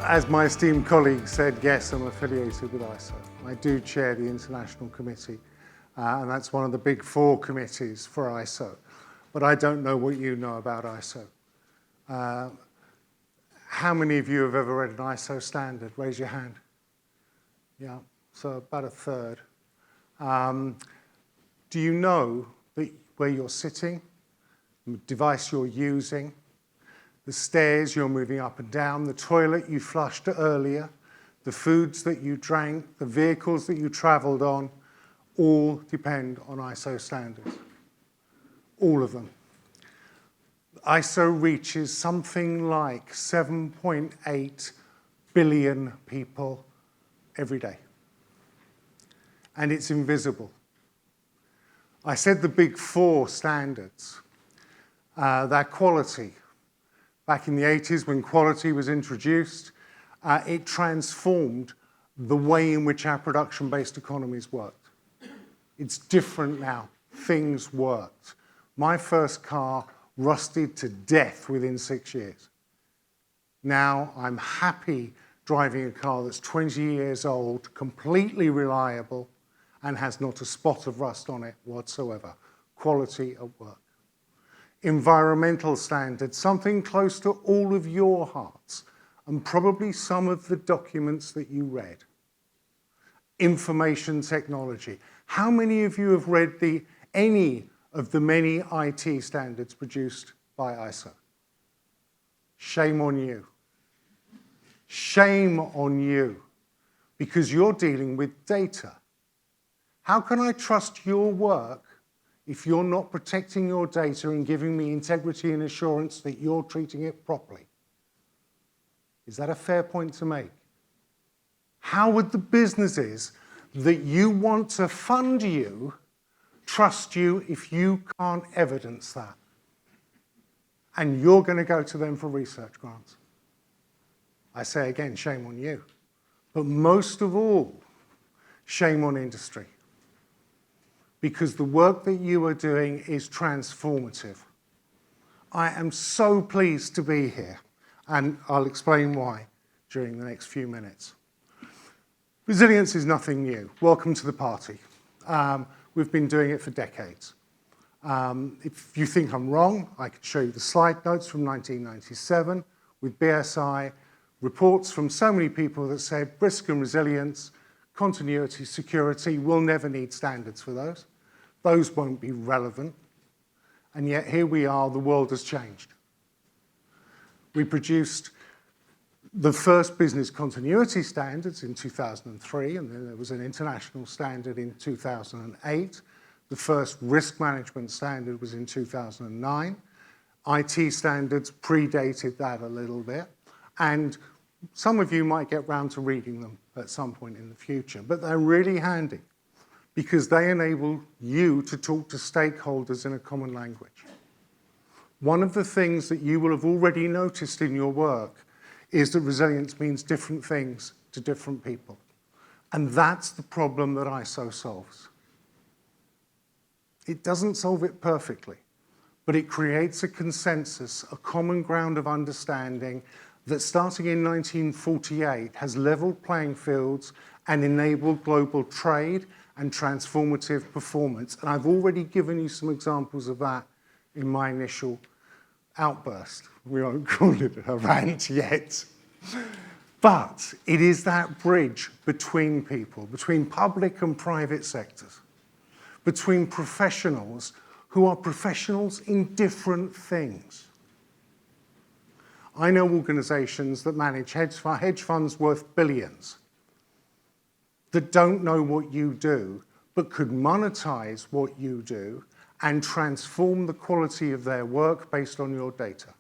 As my esteemed colleague said, yes, I'm affiliated with ISO. I do chair the International Committee, and that's one of the big four committees for ISO. But I don't know what you know about ISO. How many of you have ever read an ISO standard? Raise your hand. Yeah, so about a third. Do you know that where you're sitting, the device you're using, the stairs you're moving up and down, the toilet you flushed earlier, the foods that you drank, the vehicles that you traveled on, all depend on ISO standards. All of them. ISO reaches something like 7.8 billion people every day. And it's invisible. I said the big four standards. That quality. Back in the 80s, when quality was introduced, it transformed the way in which our production-based economies worked. It's different now. Things worked. My first car rusted to death within 6 years. Now I'm happy driving a car that's 20 years old, completely reliable, and has not a spot of rust on it whatsoever. Quality at work. Environmental standards, something close to all of your hearts, and probably some of the documents that you read. Information technology. How many of you have read any of the many IT standards produced by ISO? Shame on you. Shame on you, because you're dealing with data. How can I trust your work if you're not protecting your data and giving me integrity and assurance that you're treating it properly? Is that a fair point to make? How would the businesses that you want to fund you trust you if you can't evidence that? And you're going to go to them for research grants. I say again, shame on you. But most of all, shame on industry. Because the work that you are doing is transformative. I am so pleased to be here, and I'll explain why during the next few minutes. Resilience is nothing new. Welcome to the party. We've been doing it for decades. If you think I'm wrong, I could show you the slide notes from 1997 with BSI, reports from so many people that said risk and resilience, continuity, security, we'll never need standards for those. Those won't be relevant. And yet here we are, the world has changed. We produced the first business continuity standards in 2003, and then there was an international standard in 2008. The first risk management standard was in 2009. IT standards predated that a little bit. And some of you might get round to reading them at some point in the future, but they're really handy because they enable you to talk to stakeholders in a common language. One of the things that you will have already noticed in your work is that resilience means different things to different people. And that's the problem that ISO solves. It doesn't solve it perfectly, but it creates a consensus, a common ground of understanding that starting in 1948 has leveled playing fields and enabled global trade and transformative performance. And I've already given you some examples of that in my initial outburst. We won't call it a rant yet. But it is that bridge between people, between public and private sectors, between professionals who are professionals in different things. I know organizations that manage hedge funds worth billions that don't know what you do, but could monetize what you do and transform the quality of their work based on your data.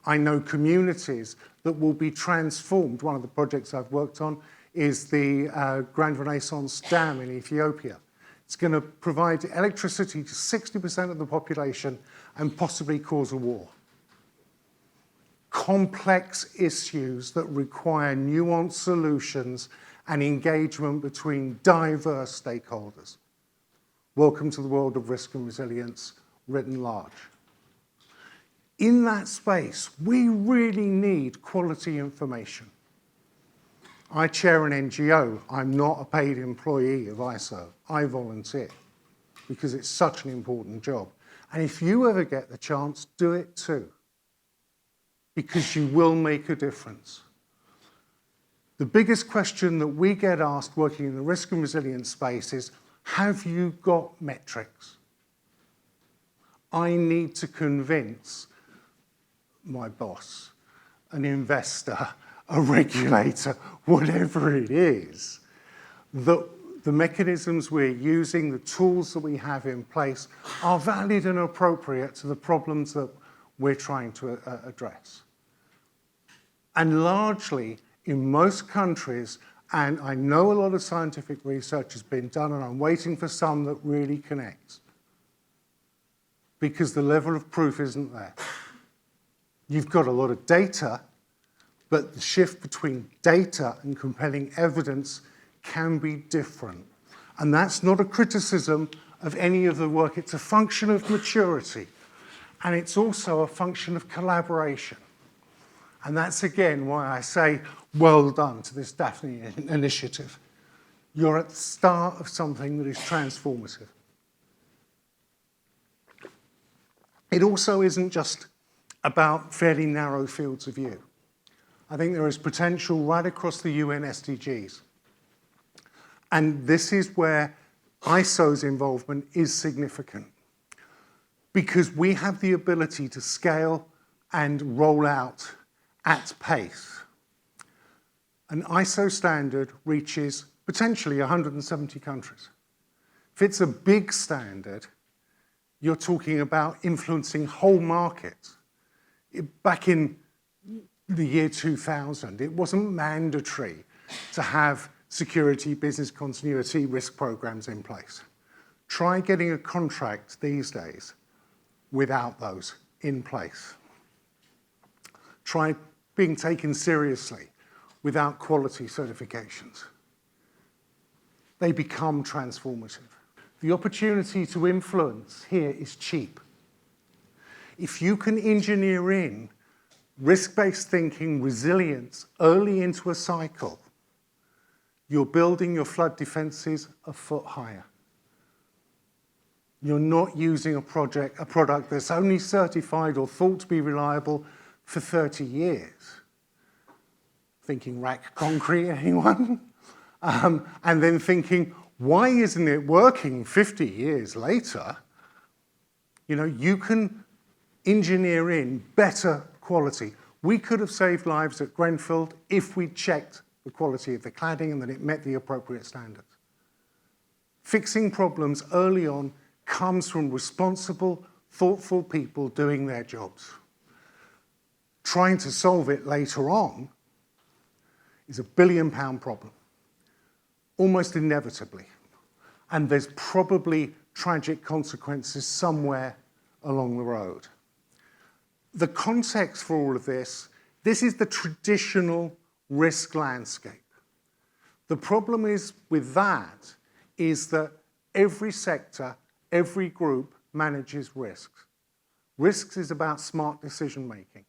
I know communities that will be transformed. One of the projects I've worked on is the Grand Renaissance Dam in Ethiopia. It's going to provide electricity to 60% of the population and possibly cause a war. Complex issues that require nuanced solutions and engagement between diverse stakeholders. Welcome to the world of risk and resilience written large. In that space, we really need quality information. I chair an NGO. I'm not a paid employee of ISO. I volunteer because it's such an important job. And if you ever get the chance, do it too, because you will make a difference. The biggest question that we get asked working in the risk and resilience space is, have you got metrics? I need to convince my boss, an investor, a regulator, whatever it is, that the mechanisms we're using, the tools that we have in place are valid and appropriate to the problems that we're trying to address. And largely, in most countries, and I know a lot of scientific research has been done, and I'm waiting for some that really connects, because the level of proof isn't there. You've got a lot of data, but the shift between data and compelling evidence can be different. And that's not a criticism of any of the work. It's a function of maturity. And it's also a function of collaboration. And that's, again, why I say well done to this DAFNI initiative. You're at the start of something that is transformative. It also isn't just about fairly narrow fields of view. I think there is potential right across the UN SDGs. And this is where ISO's involvement is significant, because we have the ability to scale and roll out at pace. An ISO standard reaches potentially 170 countries. If it's a big standard, you're talking about influencing whole markets. Back in the year 2000, it wasn't mandatory to have security, business continuity, risk programs in place. Try getting a contract these days without those in place. Try being taken seriously without quality certifications. They become transformative. The opportunity to influence here is cheap. If you can engineer in risk-based thinking, resilience early into a cycle, you're building your flood defenses a foot higher. You're not using a product that's only certified or thought to be reliable for 30 years. Thinking rack concrete, anyone? And then thinking, why isn't it working 50 years later? You know, you can engineer in better quality. We could have saved lives at Grenfell if we checked the quality of the cladding and that it met the appropriate standards. Fixing problems early on comes from responsible, thoughtful people doing their jobs. Trying to solve it later on is a £1 billion problem, almost inevitably. And there's probably tragic consequences somewhere along the road. The context for all of this is the traditional risk landscape. The problem is with that is that every sector, every group manages risks. Risks is about smart decision making.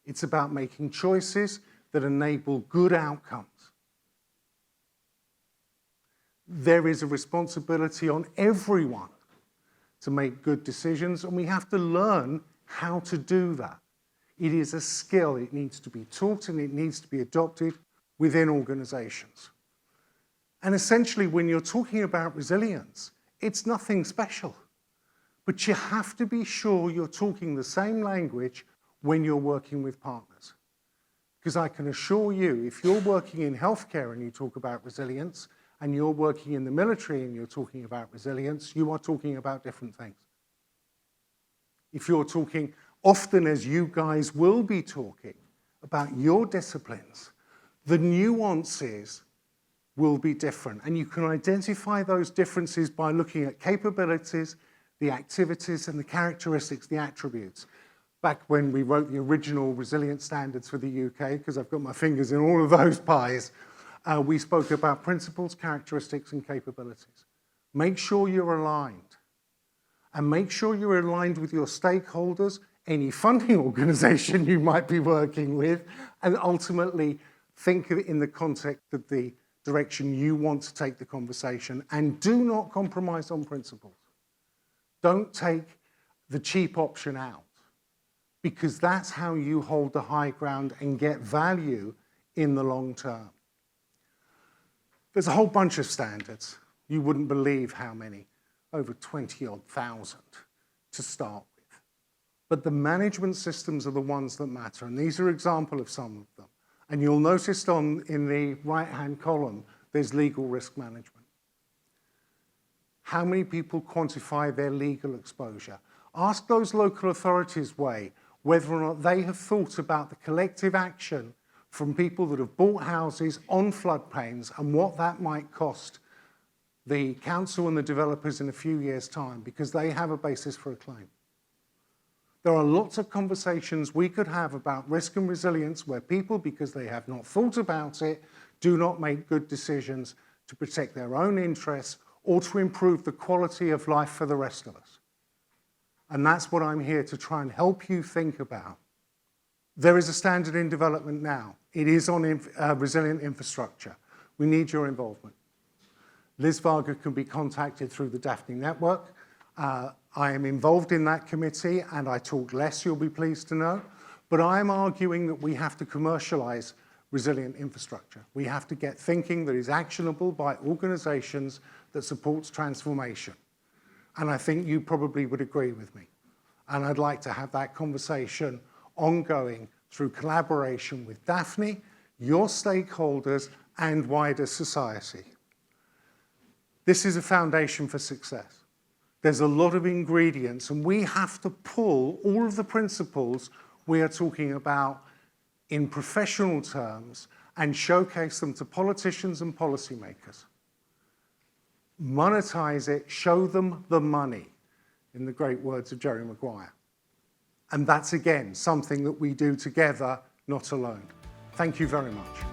It's about making choices that enable good outcomes. There is a responsibility on everyone to make good decisions, and we have to learn how to do that. It is a skill. It needs to be taught and it needs to be adopted within organizations. And essentially, when you're talking about resilience, it's nothing special. But you have to be sure you're talking the same language when you're working with partners. Because I can assure you, if you're working in healthcare and you talk about resilience, and you're working in the military and you're talking about resilience, you are talking about different things. If you're talking, often as you guys will be talking, about your disciplines, the nuances will be different. And you can identify those differences by looking at capabilities, the activities, and the characteristics, the attributes. Back when we wrote the original resilience standards for the UK, because I've got my fingers in all of those pies, we spoke about principles, characteristics, and capabilities. Make sure you're aligned. And make sure you're aligned with your stakeholders any funding organisation you might be working with, and ultimately think of it in the context of the direction you want to take the conversation, and do not compromise on principles. Don't take the cheap option out, because that's how you hold the high ground and get value in the long term. There's a whole bunch of standards. You wouldn't believe how many, over 20-odd thousand to start with. But the management systems are the ones that matter, and these are examples of some of them. And you'll notice in the right-hand column, there's legal risk management. How many people quantify their legal exposure? Ask those local authorities whether or not they have thought about the collective action from people that have bought houses on floodplains and what that might cost the council and the developers in a few years' time, because they have a basis for a claim. There are lots of conversations we could have about risk and resilience where people, because they have not thought about it, do not make good decisions to protect their own interests or to improve the quality of life for the rest of us. And that's what I'm here to try and help you think about. There is a standard in development now. It is on resilient infrastructure. We need your involvement. Liz Varga can be contacted through the DAFNI network. I am involved in that committee, and I talk less, you'll be pleased to know. But I'm arguing that we have to commercialize resilient infrastructure. We have to get thinking that is actionable by organizations that supports transformation. And I think you probably would agree with me. And I'd like to have that conversation ongoing through collaboration with DAFNI, your stakeholders, and wider society. This is a foundation for success. There's a lot of ingredients, and we have to pull all of the principles we are talking about in professional terms and showcase them to politicians and policymakers. Monetize it, show them the money, in the great words of Jerry Maguire. And that's, again, something that we do together, not alone. Thank you very much.